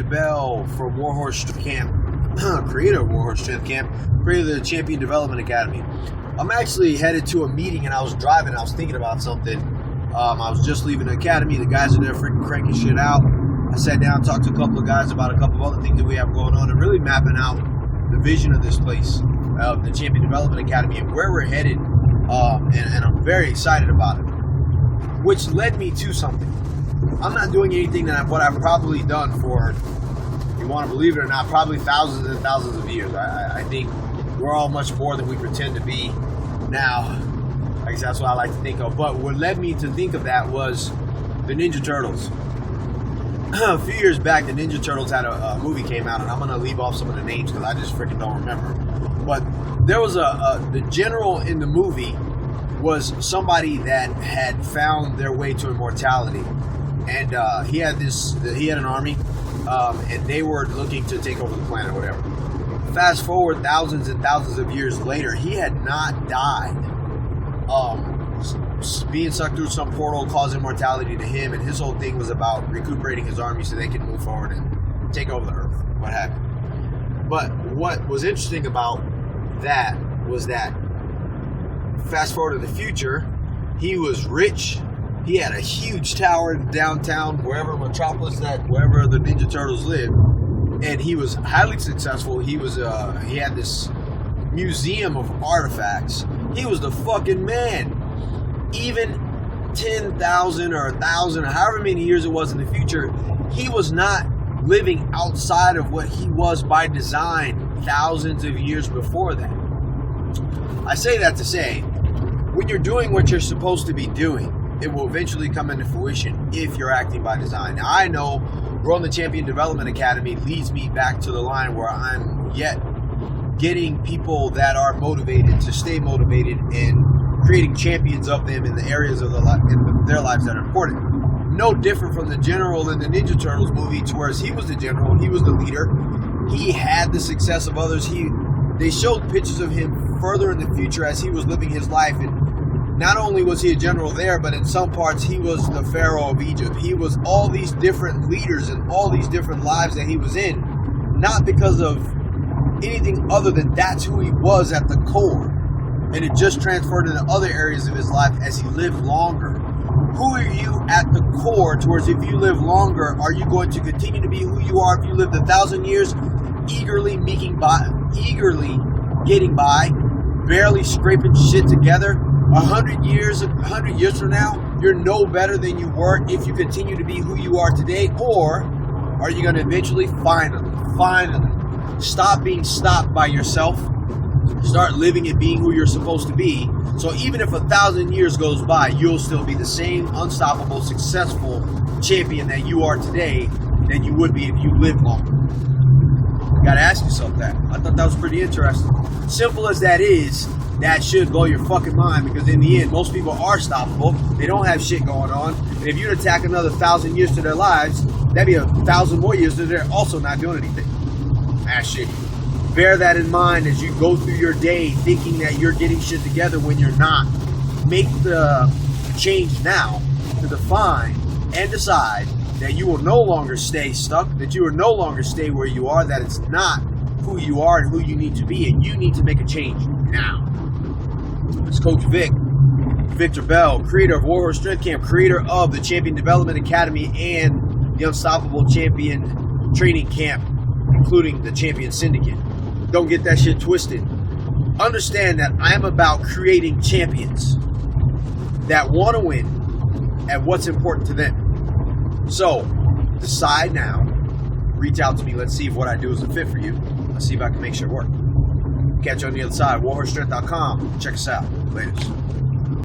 Bell from Warhorse Strength Camp, creator of Warhorse Strength Camp, creator of the Champion Development Academy. I'm actually headed to a meeting and I was driving, I was thinking about something. I was just leaving the academy, the guys are there freaking cranking shit out. I sat down, talked to a couple of guys about a couple of other things that we have going on and really mapping out the vision of this place, of the Champion Development Academy and where we're headed. And I'm very excited about it, which led me to something. I'm not doing anything that what I've probably done for, if you want to believe it or not, probably thousands and thousands of years. I think we're all much more than we pretend to be now. I guess that's what I like to think of. But what led me to think of that was the Ninja Turtles. A few years back, the Ninja Turtles had a movie came out, and I'm going to leave off some of the names because I just freaking don't remember. But there was the general in the movie was somebody that had found their way to immortality. And he had an army, and they were looking to take over the planet or whatever. Fast forward thousands and thousands of years later, he had not died. Being sucked through some portal caused immortality to him, and his whole thing was about recuperating his army so they could move forward and take over the earth, what have you. But what was interesting about that was that fast forward to the future, he was rich. He had a huge tower in downtown, wherever Metropolis, wherever the Ninja Turtles lived, and he was highly successful. He had this museum of artifacts. He was the fucking man. Even 10,000 or 1,000 or however many years it was in the future, he was not living outside of what he was by design thousands of years before that. I say that to say, when you're doing what you're supposed to be doing, it will eventually come into fruition if you're acting by design. Now, I know growing the Champion Development Academy leads me back to the line where I'm yet getting people that are motivated to stay motivated and creating champions of them in the areas of in their lives that are important. No different from the general in the Ninja Turtles movie, to whereas he was the general, he was the leader, he had the success of others. They showed pictures of him further in the future as he was living his life, and not only was he a general there, but in some parts he was the Pharaoh of Egypt. He was all these different leaders and all these different lives that he was in, not because of anything other than that's who he was at the core. And it just transferred into other areas of his life as he lived longer. Who are you at the core towards if you live longer? Are you going to continue to be who you are if you lived 1,000 years, eagerly getting by, barely scraping shit together? 100 years from now, you're no better than you were if you continue to be who you are today? Or are you going to eventually finally stop being stopped by yourself, start living and being who you're supposed to be? So even if 1,000 years goes by, you'll still be the same unstoppable, successful champion that you are today than you would be if you lived longer. You got to ask yourself that. I thought that was pretty interesting. Simple as that is, that should blow your fucking mind, because in the end, most people are stoppable. They don't have shit going on. And if you'd attack another 1,000 years to their lives, that'd be 1,000 more years that they're also not doing anything. Shit. Bear that in mind as you go through your day thinking that you're getting shit together when you're not. Make the change now to define and decide that you will no longer stay stuck, that you will no longer stay where you are, that it's not who you are and who you need to be, and you need to make a change now. It's Coach Victor Bell, creator of Warhorse Strength Camp, creator of the Champion Development Academy and the Unstoppable Champion Training Camp, including the Champion Syndicate. Don't get that shit twisted. Understand that I am about creating champions that want to win at what's important to them. So, decide now. Reach out to me. Let's see if what I do is a fit for you. Let's see if I can make shit work. Catch you on the other side. WarhorseStrength.com. Check us out. Laters.